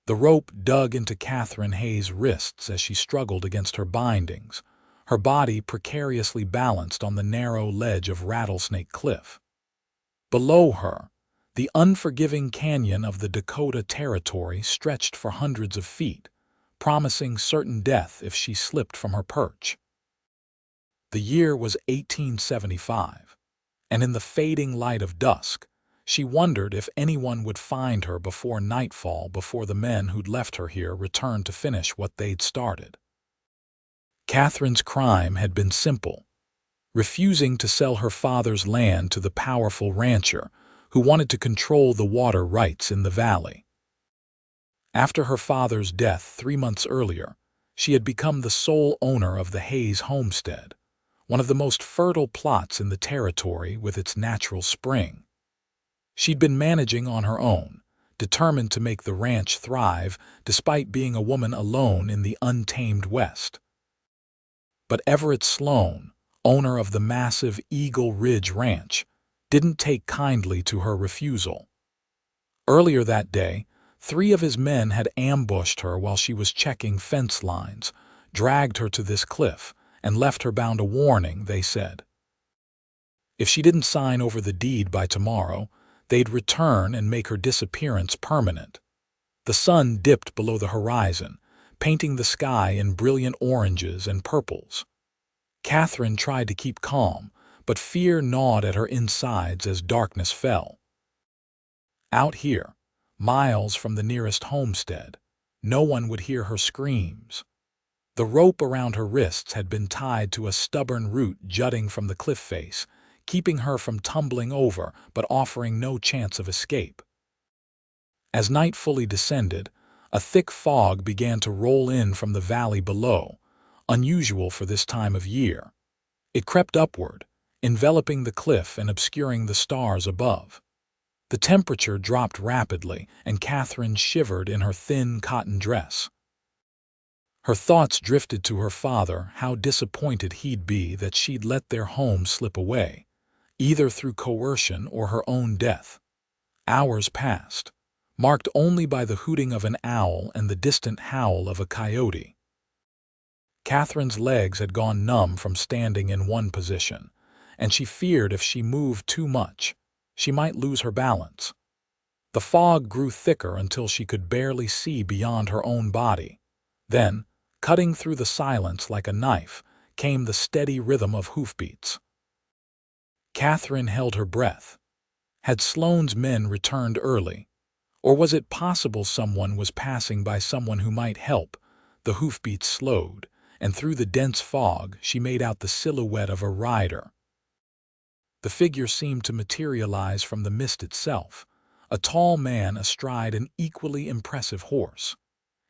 The rope dug into Katherine Hayes' wrists as she struggled against her bindings, her body precariously balanced on the narrow ledge of Rattlesnake Cliff. Below her, the unforgiving canyon of the Dakota Territory stretched for hundreds of feet, promising certain death if she slipped from her perch. The year was 1875, and in the fading light of dusk, she wondered if anyone would find her before nightfall, before the men who'd left her here returned to finish what they'd started. Katherine's crime had been simple: refusing to sell her father's land to the powerful rancher who wanted to control the water rights in the valley. After her father's death 3 months earlier, she had become the sole owner of the Hayes homestead, one of the most fertile plots in the territory with its natural spring. She'd been managing on her own, determined to make the ranch thrive despite being a woman alone in the untamed West. But Everett Sloane, owner of the massive Eagle Ridge Ranch, didn't take kindly to her refusal. Earlier that day, 3 of his men had ambushed her while she was checking fence lines, dragged her to this cliff, and left her bound a warning, they said. If she didn't sign over the deed by tomorrow, they'd return and make her disappearance permanent. The sun dipped below the horizon, painting the sky in brilliant oranges and purples. Katherine tried to keep calm, but fear gnawed at her insides as darkness fell. Out here, miles from the nearest homestead, no one would hear her screams. The rope around her wrists had been tied to a stubborn root jutting from the cliff face, keeping her from tumbling over but offering no chance of escape. As night fully descended, a thick fog began to roll in from the valley below, unusual for this time of year. It crept upward, enveloping the cliff and obscuring the stars above. The temperature dropped rapidly, and Katherine shivered in her thin cotton dress. Her thoughts drifted to her father, how disappointed he'd be that she'd let their home slip away, either through coercion or her own death. Hours passed, marked only by the hooting of an owl and the distant howl of a coyote. Katherine's legs had gone numb from standing in one position, and she feared if she moved too much, she might lose her balance. The fog grew thicker until she could barely see beyond her own body. Then, cutting through the silence like a knife, came the steady rhythm of hoofbeats. Katherine held her breath. Had Sloane's men returned early? Or was it possible someone was passing by, someone who might help? The hoofbeats slowed, and through the dense fog she made out the silhouette of a rider. The figure seemed to materialize from the mist itself, a tall man astride an equally impressive horse.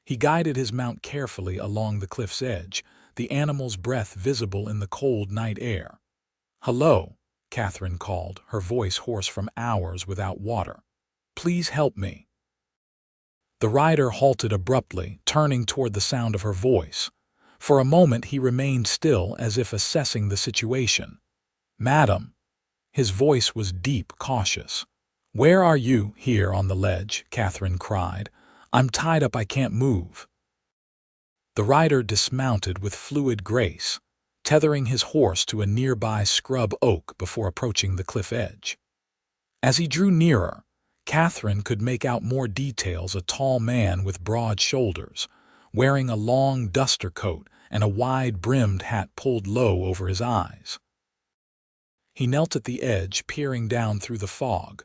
He guided his mount carefully along the cliff's edge, the animal's breath visible in the cold night air. "Hello," Katherine called, her voice hoarse from hours without water. "Please help me." The rider halted abruptly, turning toward the sound of her voice. For a moment he remained still, as if assessing the situation. "Madam," his voice was deep, cautious. "Where are you?" "Here on the ledge," Katherine cried. "I'm tied up, I can't move." The rider dismounted with fluid grace, tethering his horse to a nearby scrub oak before approaching the cliff edge. As he drew nearer, Katherine could make out more details: a tall man with broad shoulders, wearing a long duster coat and a wide-brimmed hat pulled low over his eyes. He knelt at the edge, peering down through the fog.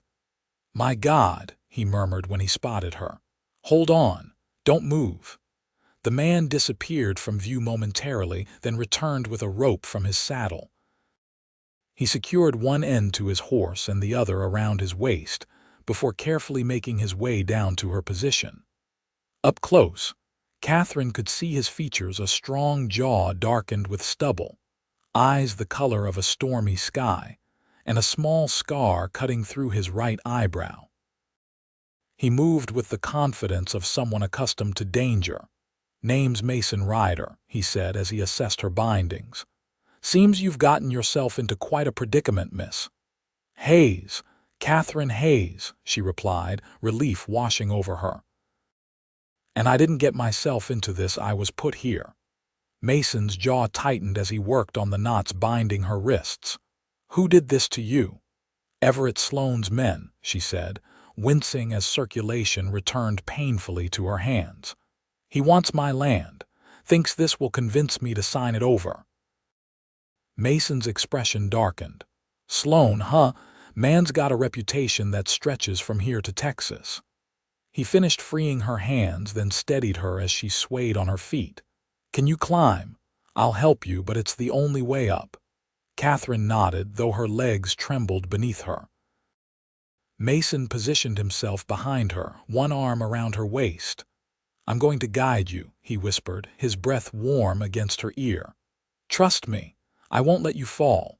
"My God," he murmured when he spotted her. "Hold on, don't move." The man disappeared from view momentarily, then returned with a rope from his saddle. He secured one end to his horse and the other around his waist, before carefully making his way down to her position. Up close, Katherine could see his features: a strong jaw darkened with stubble, eyes the color of a stormy sky, and a small scar cutting through his right eyebrow. He moved with the confidence of someone accustomed to danger. "Name's Mason Ryder," he said as he assessed her bindings. "Seems you've gotten yourself into quite a predicament, miss." "Hayes, Katherine Hayes," she replied, relief washing over her. And I didn't get myself into this, I was put here. Mason's jaw tightened as he worked on the knots binding her wrists. Who did this to you? Everett Sloane's men, she said, wincing as circulation returned painfully to her hands. He wants my land, thinks this will convince me to sign it over. Mason's expression darkened. Sloane, huh? Man's got a reputation that stretches from here to Texas. He finished freeing her hands, then steadied her as she swayed on her feet. Can you climb? I'll help you, but it's the only way up. Katherine nodded, though her legs trembled beneath her. Mason positioned himself behind her, one arm around her waist. I'm going to guide you, he whispered, his breath warm against her ear. Trust me, I won't let you fall.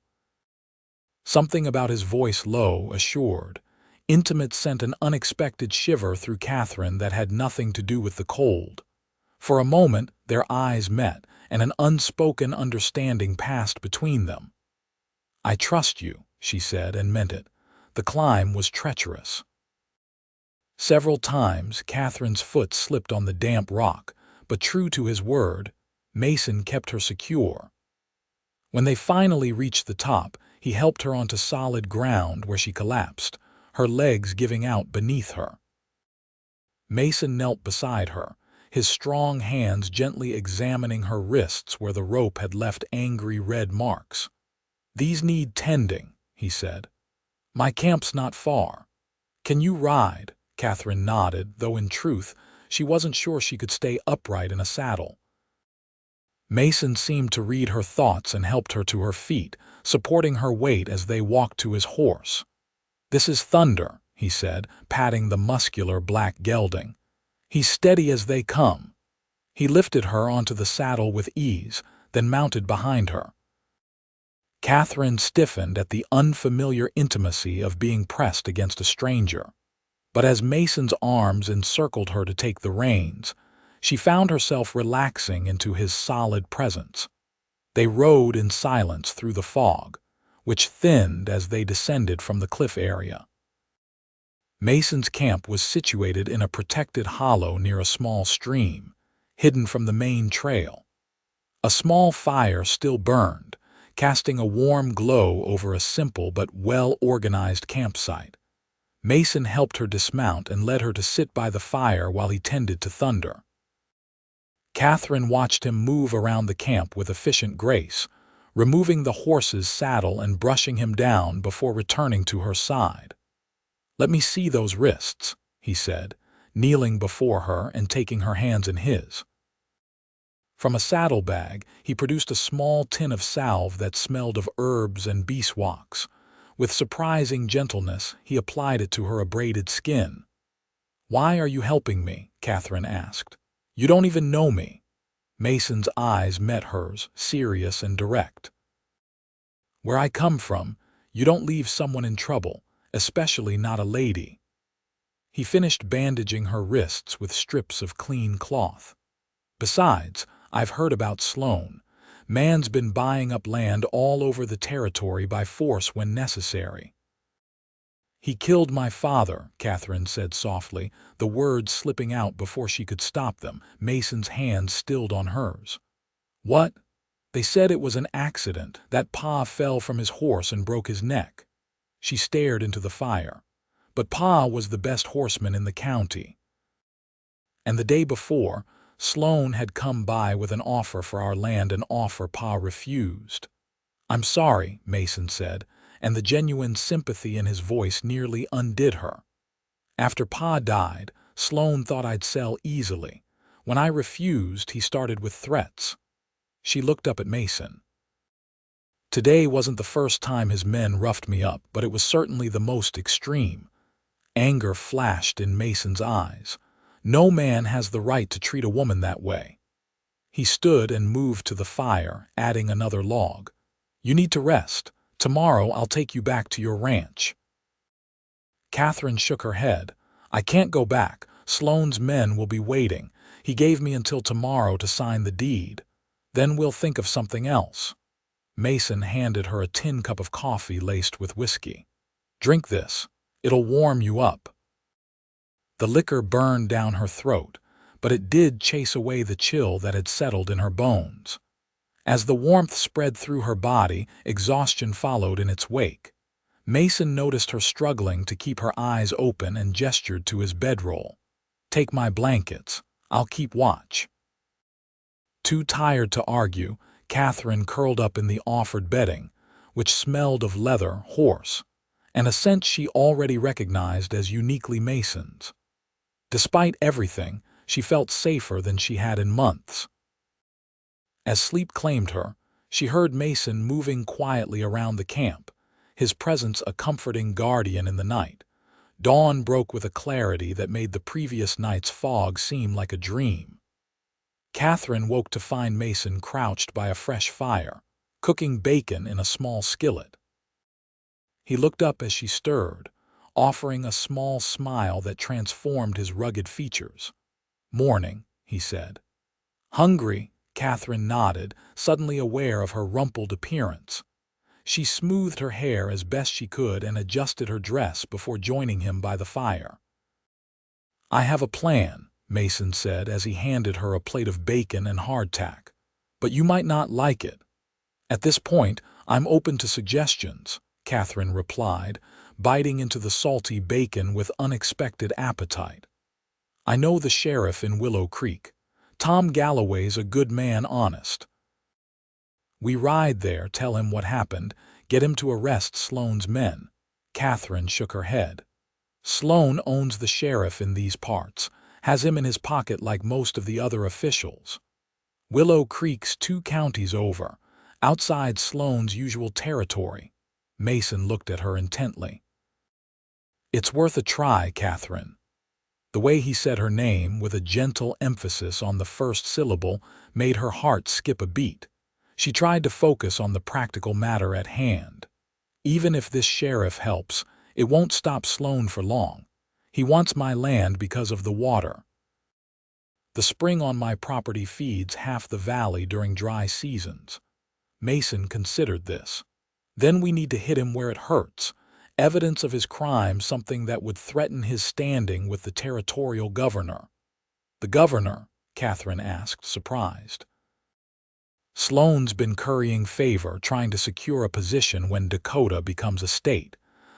Something about his voice, low, assured, intimate, sent an unexpected shiver through Katherine that had nothing to do with the cold. For a moment, their eyes met, and an unspoken understanding passed between them. I trust you, she said, and meant it. The climb was treacherous. Several times, Katherine's foot slipped on the damp rock, but true to his word, Mason kept her secure. When they finally reached the top, he helped her onto solid ground where she collapsed, her legs giving out beneath her. Mason knelt beside her, his strong hands gently examining her wrists where the rope had left angry red marks. These need tending, he said. My camp's not far. Can you ride? Katherine nodded, though in truth, she wasn't sure she could stay upright in a saddle. Mason seemed to read her thoughts and helped her to her feet, supporting her weight as they walked to his horse. This is Thunder, he said, patting the muscular black gelding. He's steady as they come. He lifted her onto the saddle with ease, then mounted behind her. Katherine stiffened at the unfamiliar intimacy of being pressed against a stranger. But as Mason's arms encircled her to take the reins, she found herself relaxing into his solid presence. They rode in silence through the fog, which thinned as they descended from the cliff area. Mason's camp was situated in a protected hollow near a small stream, hidden from the main trail. A small fire still burned, casting a warm glow over a simple but well-organized campsite. Mason helped her dismount and led her to sit by the fire while he tended to Thunder. Katherine watched him move around the camp with efficient grace, removing the horse's saddle and brushing him down before returning to her side. Let me see those wrists, he said, kneeling before her and taking her hands in his. From a saddlebag, he produced a small tin of salve that smelled of herbs and beeswax. With surprising gentleness, he applied it to her abraded skin. Why are you helping me? Katherine asked. You don't even know me. Mason's eyes met hers, serious and direct. Where I come from, you don't leave someone in trouble, especially not a lady. He finished bandaging her wrists with strips of clean cloth. Besides, I've heard about Sloane. Man's been buying up land all over the territory by force when necessary. He killed my father, Katherine said softly, the words slipping out before she could stop them, Mason's hands stilled on hers. What? They said it was an accident, that Pa fell from his horse and broke his neck. She stared into the fire. But Pa was the best horseman in the county. And the day before, Sloane had come by with an offer for our land, an offer Pa refused. I'm sorry, Mason said, and the genuine sympathy in his voice nearly undid her. After Pa died, Sloane thought I'd sell easily. When I refused, he started with threats. She looked up at Mason. Today wasn't the first time his men roughed me up, but it was certainly the most extreme. Anger flashed in Mason's eyes. No man has the right to treat a woman that way. He stood and moved to the fire, adding another log. You need to rest. Tomorrow I'll take you back to your ranch. Katherine shook her head. I can't go back. Sloane's men will be waiting. He gave me until tomorrow to sign the deed. Then we'll think of something else. Mason handed her a tin cup of coffee laced with whiskey. Drink this. It'll warm you up. The liquor burned down her throat, but it did chase away the chill that had settled in her bones. As the warmth spread through her body, exhaustion followed in its wake. Mason noticed her struggling to keep her eyes open and gestured to his bedroll. "Take my blankets. I'll keep watch." Too tired to argue, Katherine curled up in the offered bedding, which smelled of leather, horse, and a scent she already recognized as uniquely Mason's. Despite everything, she felt safer than she had in months. As sleep claimed her, she heard Mason moving quietly around the camp, his presence a comforting guardian in the night. Dawn broke with a clarity that made the previous night's fog seem like a dream. Katherine woke to find Mason crouched by a fresh fire, cooking bacon in a small skillet. He looked up as she stirred, offering a small smile that transformed his rugged features. "Morning," he said. "Hungry?" Katherine nodded, suddenly aware of her rumpled appearance. She smoothed her hair as best she could and adjusted her dress before joining him by the fire. "I have a plan," Mason said as he handed her a plate of bacon and hardtack. "But you might not like it." "At this point, I'm open to suggestions," Katherine replied, biting into the salty bacon with unexpected appetite. "I know the sheriff in Willow Creek. Tom Galloway's a good man, honest. We ride there, tell him what happened, get him to arrest Sloane's men." Katherine shook her head. "Sloane owns the sheriff in these parts, has him in his pocket like most of the other officials. Willow Creek's 2 counties over, outside Sloane's usual territory." Mason looked at her intently. "It's worth a try, Katherine." The way he said her name, with a gentle emphasis on the first syllable, made her heart skip a beat. She tried to focus on the practical matter at hand. "Even if this sheriff helps, it won't stop Sloane for long. He wants my land because of the water. The spring on my property feeds half the valley during dry seasons." Mason considered this. "Then we need to hit him where it hurts. Evidence of his crime, something that would threaten his standing with the territorial governor." "The governor?" Katherine asked, surprised. "Sloane's been currying favor, trying to secure a position when Dakota becomes a state.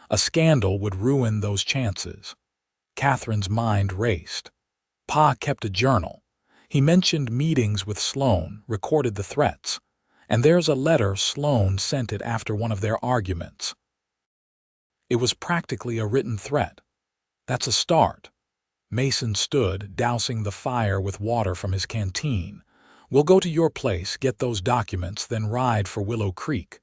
A scandal would ruin those chances." Katherine's mind raced. Pa kept a journal. He mentioned meetings with Sloane, recorded the threats. And there's a letter Sloane sent it after one of their arguments. It was practically a written threat. That's a start. Mason stood, dousing the fire with water from his canteen. "We'll go to your place, get those documents, then ride for Willow Creek."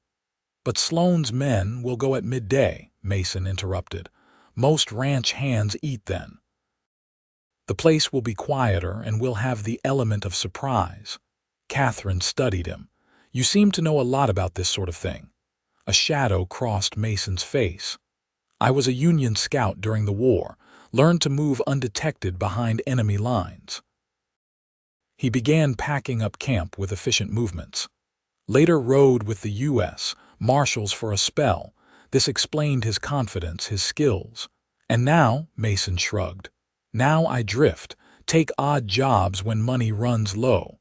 "But Sloane's men will go at midday," Mason interrupted. "Most ranch hands eat then." "The place will be quieter and we'll have the element of surprise." Katherine studied him. "You seem to know a lot about this sort of thing." A shadow crossed Mason's face. "I was a Union scout during the war, learned to move undetected behind enemy lines." He began packing up camp with efficient movements. Later rode with the U.S. Marshals for a spell. This explained his confidence, his skills. "And now," Mason shrugged, "now I drift, take odd jobs when money runs low."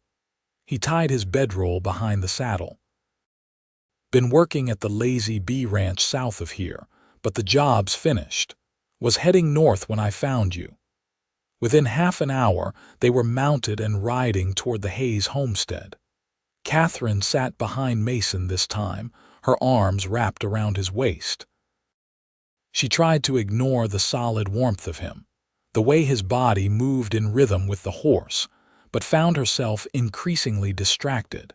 He tied his bedroll behind the saddle. "Been working at the Lazy Bee Ranch south of here, but the job's finished. Was heading north when I found you." Within half an hour, they were mounted and riding toward the Hayes homestead. Katherine sat behind Mason this time, her arms wrapped around his waist. She tried to ignore the solid warmth of him, the way his body moved in rhythm with the horse, but found herself increasingly distracted.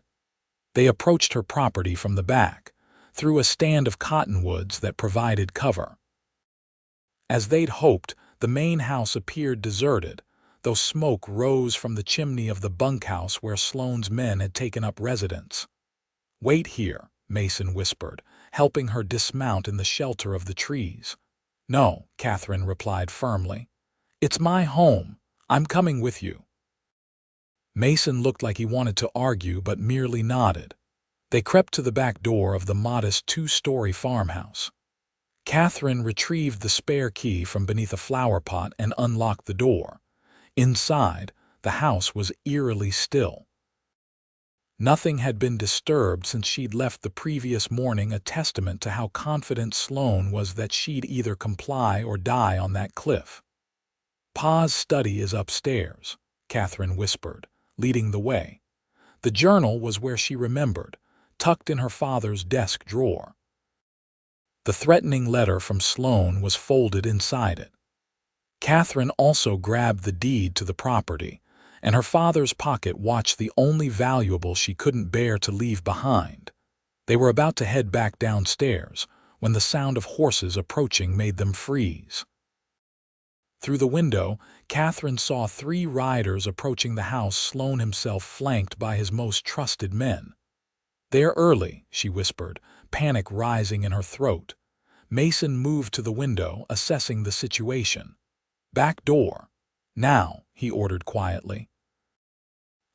They approached her property from the back, through a stand of cottonwoods that provided cover. As they'd hoped, the main house appeared deserted, though smoke rose from the chimney of the bunkhouse where Sloane's men had taken up residence. "Wait here," Mason whispered, helping her dismount in the shelter of the trees. "No," Katherine replied firmly. "It's my home. I'm coming with you." Mason looked like he wanted to argue but merely nodded. They crept to the back door of the modest 2-story farmhouse. Katherine retrieved the spare key from beneath a flower pot and unlocked the door. Inside, The house was eerily still. Nothing had been disturbed since she'd left the previous morning, a testament to how confident Sloane was that she'd either comply or die on that cliff. "Pa's study is upstairs," Katherine whispered, leading the way. The journal was where she remembered, tucked in her father's desk drawer. The threatening letter from Sloane was folded inside it. Katherine also grabbed the deed to the property, and her father's pocket watched the only valuable she couldn't bear to leave behind. They were about to head back downstairs when the sound of horses approaching made them freeze. Through the window, Katherine saw 3 riders approaching the house, Sloane himself flanked by his most trusted men. "They're early," she whispered, panic rising in her throat. Mason moved to the window, assessing the situation. "Back door. Now," he ordered quietly.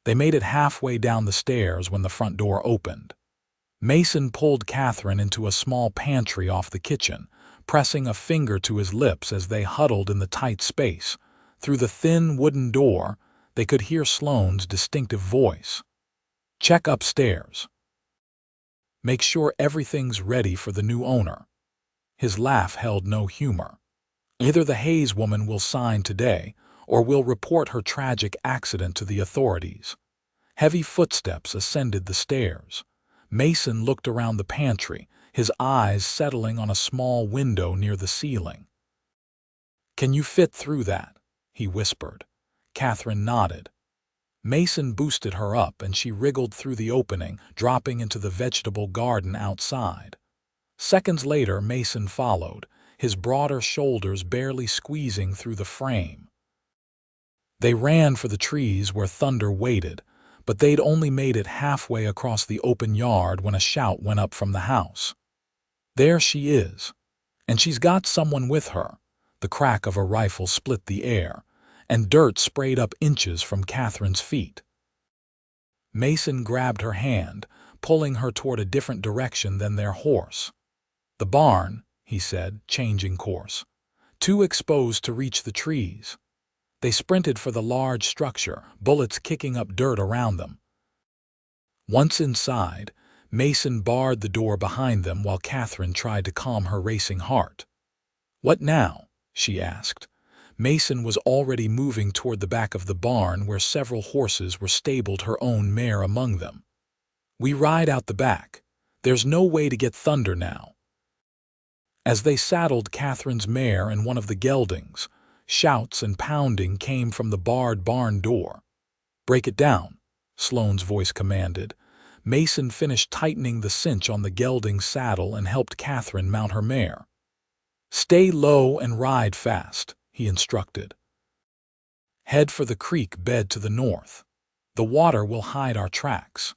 They made it halfway down the stairs when the front door opened. Mason pulled Katherine into a small pantry off the kitchen, pressing a finger to his lips as they huddled in the tight space. Through the thin wooden door, they could hear Sloane's distinctive voice. "Check upstairs. Make sure everything's ready for the new owner." His laugh held no humor. "Either the Hayes woman will sign today, or we'll report her tragic accident to the authorities." Heavy footsteps ascended the stairs. Mason looked around the pantry, his eyes settling on a small window near the ceiling. "Can you fit through that?" he whispered. Katherine nodded. Mason boosted her up and she wriggled through the opening, dropping into the vegetable garden outside. Seconds later, Mason followed, his broader shoulders barely squeezing through the frame. They ran for the trees where thunder waited, but they'd only made it halfway across the open yard when a shout went up from the house. "There she is. And she's got someone with her." The crack of a rifle split the air, and dirt sprayed up inches from Katherine's feet. Mason grabbed her hand, pulling her toward a different direction than their horse. "The barn," he said, changing course. "Too exposed to reach the trees." They sprinted for the large structure, bullets kicking up dirt around them. Once inside, Mason barred the door behind them while Katherine tried to calm her racing heart. "What now?" she asked. Mason was already moving toward the back of the barn where several horses were stabled, her own mare among them. "We ride out the back. There's no way to get Thunder now." As they saddled Katherine's mare and one of the geldings, shouts and pounding came from the barred barn door. "Break it down," Sloane's voice commanded. Mason finished tightening the cinch on the gelding's saddle and helped Katherine mount her mare. "Stay low and ride fast," he instructed. "Head for the creek bed to the north. The water will hide our tracks."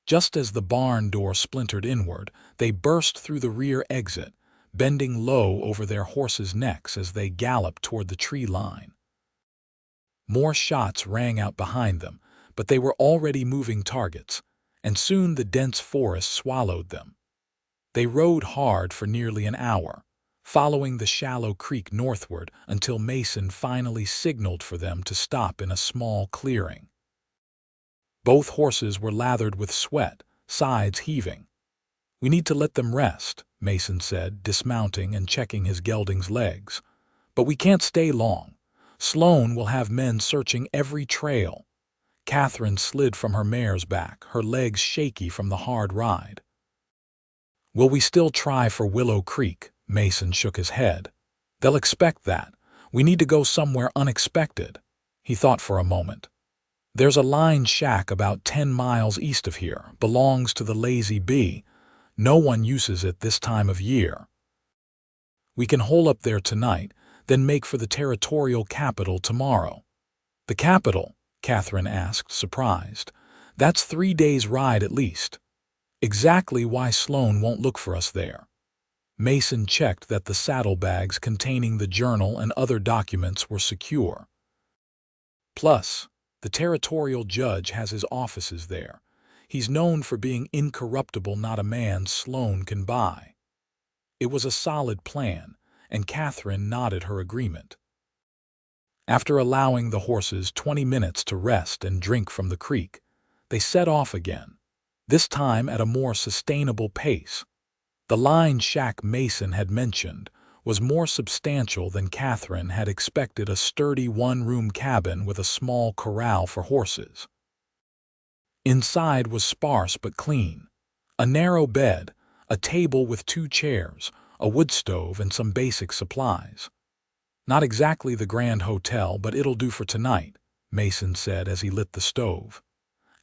Just as the barn door splintered inward, they burst through the rear exit, bending low over their horses' necks as they galloped toward the tree line. More shots rang out behind them, but they were already moving targets, and soon the dense forest swallowed them. They rode hard for nearly an hour, following the shallow creek northward until Mason finally signaled for them to stop in a small clearing. Both horses were lathered with sweat, sides heaving. "We need to let them rest," Mason said, dismounting and checking his gelding's legs. "But we can't stay long. Sloane will have men searching every trail." Katherine slid from her mare's back, her legs shaky from the hard ride. "Will we still try for Willow Creek?" Mason shook his head. "They'll expect that. We need to go somewhere unexpected." He thought for a moment. "There's a line shack about 10 miles east of here, belongs to the Lazy Bee. No one uses it this time of year. We can hole up there tonight, then make for the territorial capital tomorrow." "The capital?" Katherine asked, surprised. "That's 3 days' ride at least." "Exactly why Sloane won't look for us there." Mason checked that the saddlebags containing the journal and other documents were secure. "Plus, the territorial judge has his offices there. He's known for being incorruptible, not a man Sloane can buy." It was a solid plan, and Katherine nodded her agreement. After allowing the horses 20 minutes to rest and drink from the creek, they set off again, this time at a more sustainable pace. The line shack Mason had mentioned was more substantial than Katherine had expected, a sturdy one-room cabin with a small corral for horses. Inside was sparse but clean. A narrow bed, a table with 2 chairs, a wood stove, and some basic supplies. "Not exactly the grand hotel, but it'll do for tonight," Mason said as he lit the stove.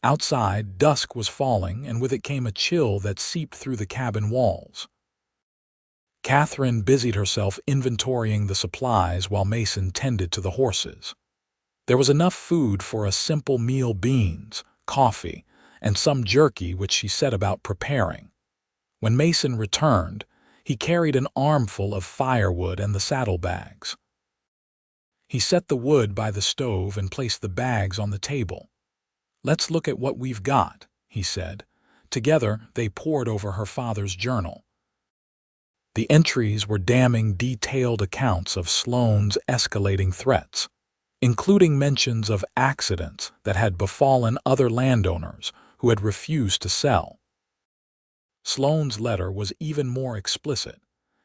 Outside, dusk was falling, and with it came a chill that seeped through the cabin walls. Katherine busied herself inventorying the supplies while Mason tended to the horses. There was enough food for a simple meal: beans, coffee, and some jerky, which she set about preparing. When Mason returned, he carried an armful of firewood and the saddlebags. He set the wood by the stove and placed the bags on the table. "Let's look at what we've got," he said. Together, they pored over her father's journal. The entries were damning detailed accounts of Sloane's escalating threats, including mentions of accidents that had befallen other landowners who had refused to sell. Sloane's letter was even more explicit,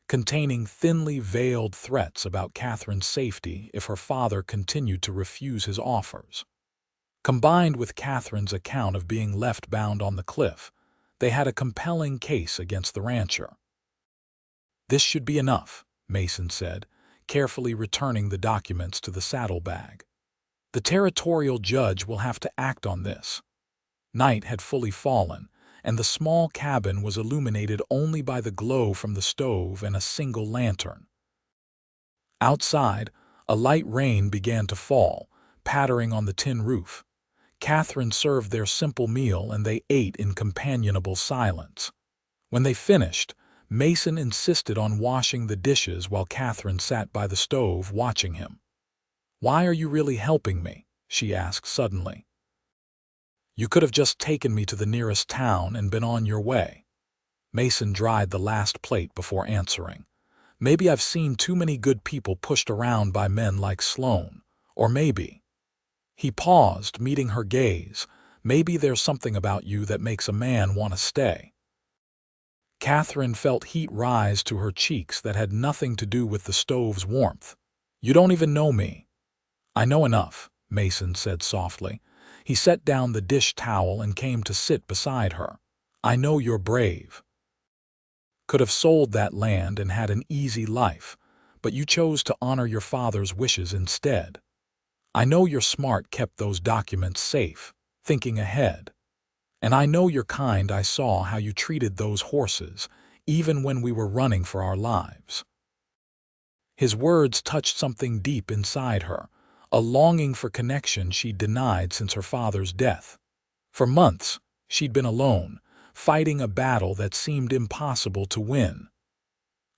containing thinly veiled threats about Katherine's safety if her father continued to refuse his offers. Combined with Katherine's account of being left bound on the cliff, they had a compelling case against the rancher. "This should be enough," Mason said, carefully returning the documents to the saddlebag. "The territorial judge will have to act on this." Night had fully fallen, and the small cabin was illuminated only by the glow from the stove and a single lantern. Outside, a light rain began to fall, pattering on the tin roof. Katherine served their simple meal, and they ate in companionable silence. When they finished, Mason insisted on washing the dishes while Katherine sat by the stove watching him. "Why are you really helping me?" she asked suddenly. "You could have just taken me to the nearest town and been on your way." Mason dried the last plate before answering. "Maybe I've seen too many good people pushed around by men like Sloane. Or maybe—" He paused, meeting her gaze. "Maybe there's something about you that makes a man want to stay." Katherine felt heat rise to her cheeks that had nothing to do with the stove's warmth. "You don't even know me." "I know enough," Mason said softly. He set down the dish towel and came to sit beside her. "I know you're brave. Could have sold that land and had an easy life, but you chose to honor your father's wishes instead. I know you're smart, kept those documents safe, thinking ahead. And I know you're kind. I saw how you treated those horses, even when we were running for our lives." His words touched something deep inside her, a longing for connection she'd denied since her father's death. For months, she'd been alone, fighting a battle that seemed impossible to win.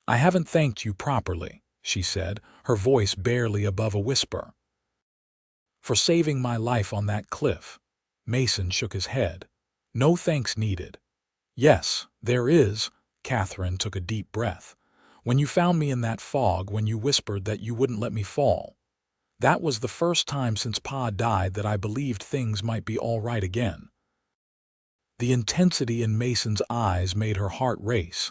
"I haven't thanked you properly," she said, her voice barely above a whisper. "For saving my life on that cliff." Mason shook his head. "No thanks needed." "Yes, there is." Katherine took a deep breath. "When you found me in that fog, when you whispered that you wouldn't let me fall. That was the first time since Pa died that I believed things might be all right again." The intensity in Mason's eyes made her heart race.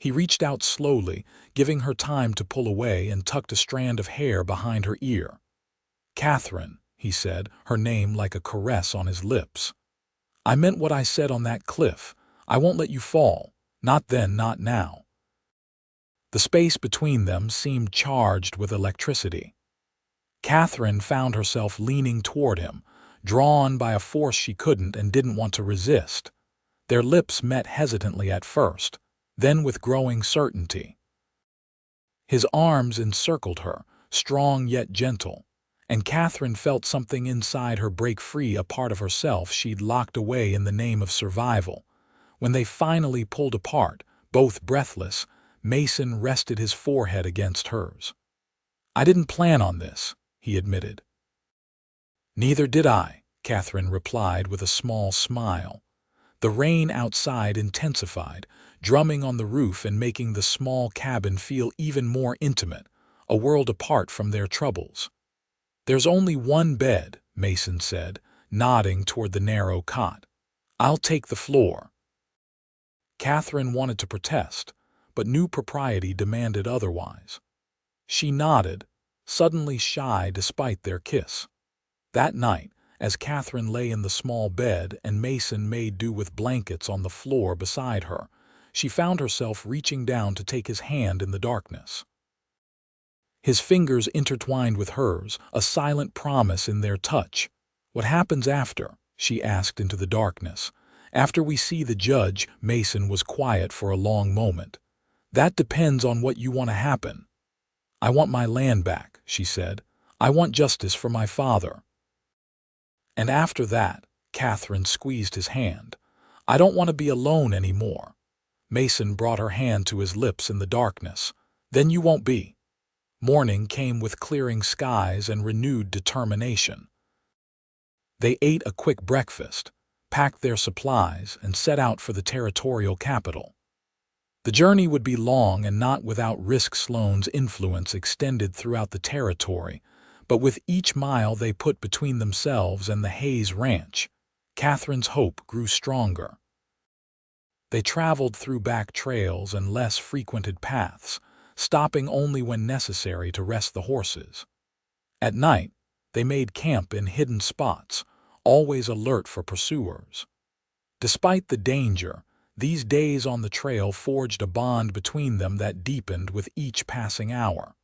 He reached out slowly, giving her time to pull away, and tucked a strand of hair behind her ear. "Katherine," he said, her name like a caress on his lips. "I meant what I said on that cliff. I won't let you fall. Not then, not now." The space between them seemed charged with electricity. Katherine found herself leaning toward him, drawn by a force she couldn't and didn't want to resist. Their lips met hesitantly at first, then with growing certainty. His arms encircled her, strong yet gentle, and Katherine felt something inside her break free, a part of herself she'd locked away in the name of survival. When they finally pulled apart, both breathless, Mason rested his forehead against hers. "I didn't plan on this," he admitted. "Neither did I," Katherine replied with a small smile. The rain outside intensified, drumming on the roof and making the small cabin feel even more intimate, a world apart from their troubles. "There's only one bed," Mason said, nodding toward the narrow cot. "I'll take the floor." Katherine wanted to protest, but new propriety demanded otherwise. She nodded, suddenly shy despite their kiss. That night, as Katherine lay in the small bed and Mason made do with blankets on the floor beside her, she found herself reaching down to take his hand in the darkness. His fingers intertwined with hers, a silent promise in their touch. "What happens after?" she asked into the darkness. "After we see the judge?" Mason was quiet for a long moment. "That depends on what you want to happen." "I want my land back," she said. "I want justice for my father." "And after that," Katherine squeezed his hand, "I don't want to be alone anymore." Mason brought her hand to his lips in the darkness. "Then you won't be." Morning came with clearing skies and renewed determination. They ate a quick breakfast, packed their supplies, and set out for the territorial capital. The journey would be long and not without risk. Sloane's influence extended throughout the territory, but with each mile they put between themselves and the Hayes ranch, Katherine's hope grew stronger. They traveled through back trails and less frequented paths, stopping only when necessary to rest the horses. At night, they made camp in hidden spots, always alert for pursuers. Despite the danger, these days on the trail forged a bond between them that deepened with each passing hour.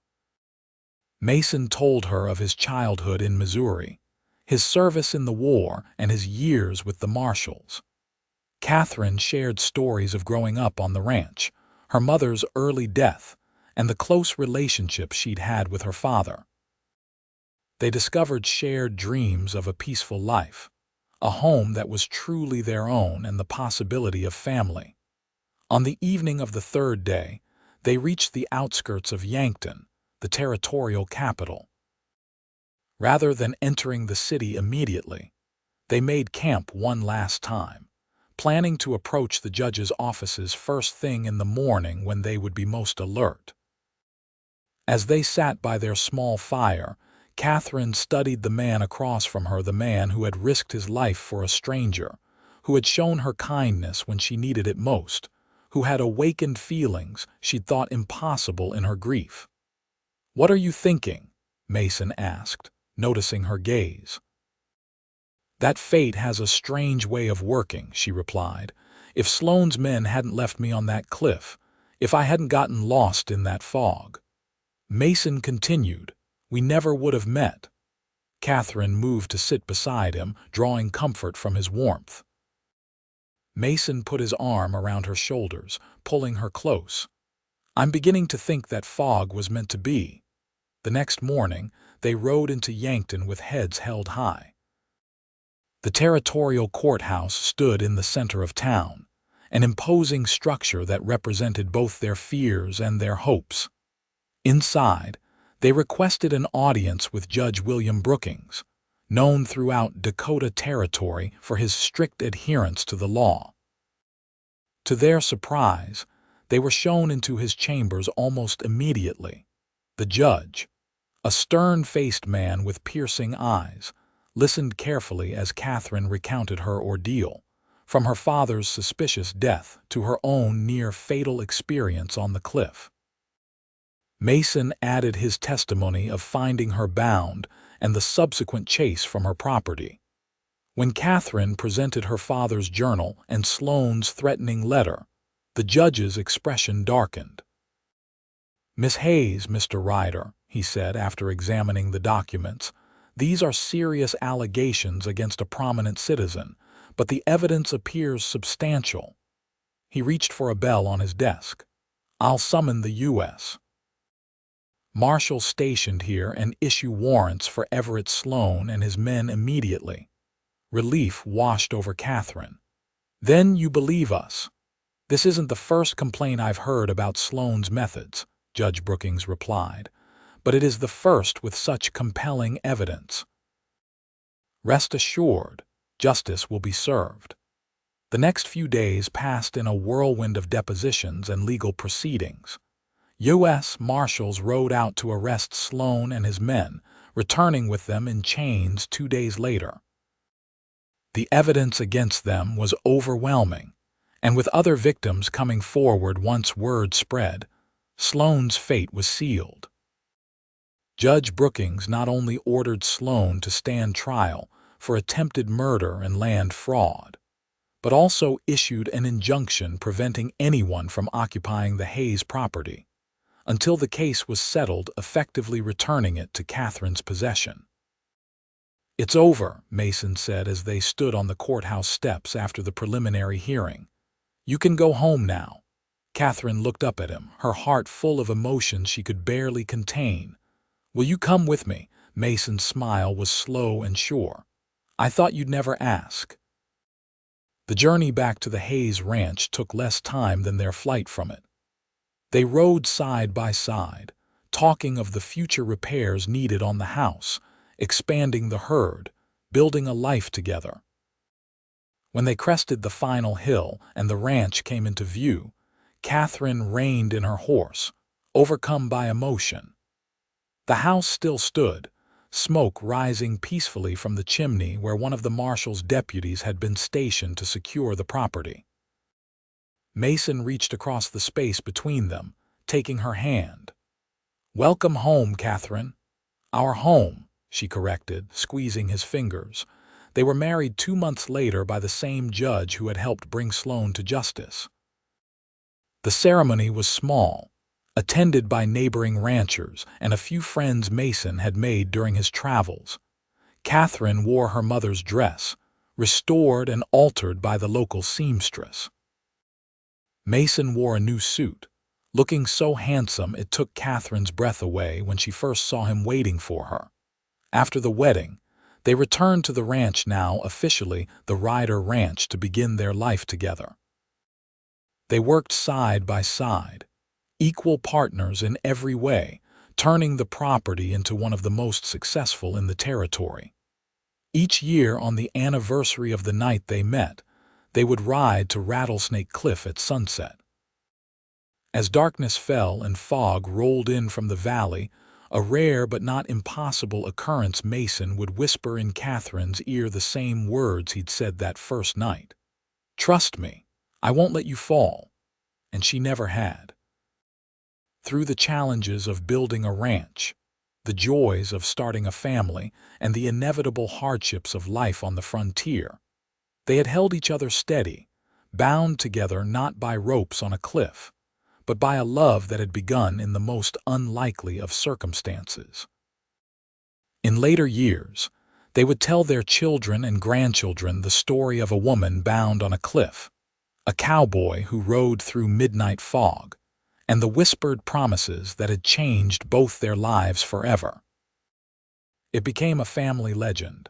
Mason told her of his childhood in Missouri, his service in the war, and his years with the Marshals. Katherine shared stories of growing up on the ranch, her mother's early death, and the close relationship she'd had with her father. They discovered shared dreams of a peaceful life, a home that was truly their own, and the possibility of family. On the evening of the third day, they reached the outskirts of Yankton, the territorial capital. Rather than entering the city immediately, they made camp one last time, planning to approach the judge's offices first thing in the morning when they would be most alert. As they sat by their small fire, Katherine studied the man across from her, the man who had risked his life for a stranger, who had shown her kindness when she needed it most, who had awakened feelings she'd thought impossible in her grief. "What are you thinking?" Mason asked, noticing her gaze. "That fate has a strange way of working," she replied. "If Sloane's men hadn't left me on that cliff, if I hadn't gotten lost in that fog." Mason continued, "We never would have met." Katherine moved to sit beside him, drawing comfort from his warmth. Mason put his arm around her shoulders, pulling her close. "I'm beginning to think that fog was meant to be." The next morning, they rode into Yankton with heads held high. The territorial courthouse stood in the center of town, an imposing structure that represented both their fears and their hopes. Inside, they requested an audience with Judge William Brookings, known throughout Dakota Territory for his strict adherence to the law. To their surprise, they were shown into his chambers almost immediately. The judge, a stern-faced man with piercing eyes, listened carefully as Katherine recounted her ordeal, from her father's suspicious death to her own near-fatal experience on the cliff. Mason added his testimony of finding her bound and the subsequent chase from her property. When Katherine presented her father's journal and Sloane's threatening letter, the judge's expression darkened. "Miss Hayes, Mr. Ryder," he said after examining the documents, "these are serious allegations against a prominent citizen, but the evidence appears substantial." He reached for a bell on his desk. "I'll summon the U.S. Marshals stationed here and issue warrants for Everett Sloane and his men immediately." Relief washed over Katherine. "Then you believe us?" "This isn't the first complaint I've heard about Sloane's methods," Judge Brookings replied, "but it is the first with such compelling evidence." "Rest assured, justice will be served." The next few days passed in a whirlwind of depositions and legal proceedings. U.S. Marshals rode out to arrest Sloane and his men, returning with them in chains 2 days later. The evidence against them was overwhelming, and with other victims coming forward once word spread, Sloane's fate was sealed. Judge Brookings not only ordered Sloane to stand trial for attempted murder and land fraud, but also issued an injunction preventing anyone from occupying the Hayes property until the case was settled, effectively returning it to Katherine's possession. "It's over," Mason said as they stood on the courthouse steps after the preliminary hearing. "You can go home now." Katherine looked up at him, her heart full of emotions she could barely contain. "Will you come with me?" Mason's smile was slow and sure. "I thought you'd never ask." The journey back to the Hayes ranch took less time than their flight from it. They rode side by side, talking of the future repairs needed on the house, expanding the herd, building a life together. When they crested the final hill and the ranch came into view, Katherine reined in her horse, overcome by emotion. The house still stood, smoke rising peacefully from the chimney where one of the marshal's deputies had been stationed to secure the property. Mason reached across the space between them, taking her hand. "Welcome home, Katherine." "Our home," she corrected, squeezing his fingers. They were married 2 months later by the same judge who had helped bring Sloane to justice. The ceremony was small, attended by neighboring ranchers and a few friends Mason had made during his travels. Katherine wore her mother's dress, restored and altered by the local seamstress. Mason wore a new suit, looking so handsome it took Katherine's breath away when she first saw him waiting for her. After the wedding, they returned to the ranch, now officially the Ryder Ranch, to begin their life together. They worked side by side, equal partners in every way, turning the property into one of the most successful in the territory. Each year on the anniversary of the night they met, they would ride to Rattlesnake Cliff at sunset. As darkness fell and fog rolled in from the valley, a rare but not impossible occurrence, Mason would whisper in Katherine's ear the same words he'd said that first night. "Trust me, I won't let you fall." And she never had. Through the challenges of building a ranch, the joys of starting a family, and the inevitable hardships of life on the frontier, they had held each other steady, bound together not by ropes on a cliff, but by a love that had begun in the most unlikely of circumstances. In later years, they would tell their children and grandchildren the story of a woman bound on a cliff, a cowboy who rode through midnight fog, and the whispered promises that had changed both their lives forever. It became a family legend,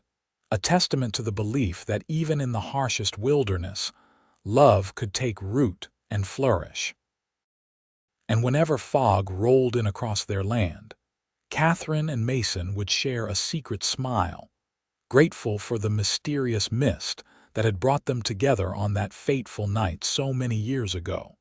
a testament to the belief that even in the harshest wilderness, love could take root and flourish. And whenever fog rolled in across their land, Katherine and Mason would share a secret smile, grateful for the mysterious mist that had brought them together on that fateful night so many years ago.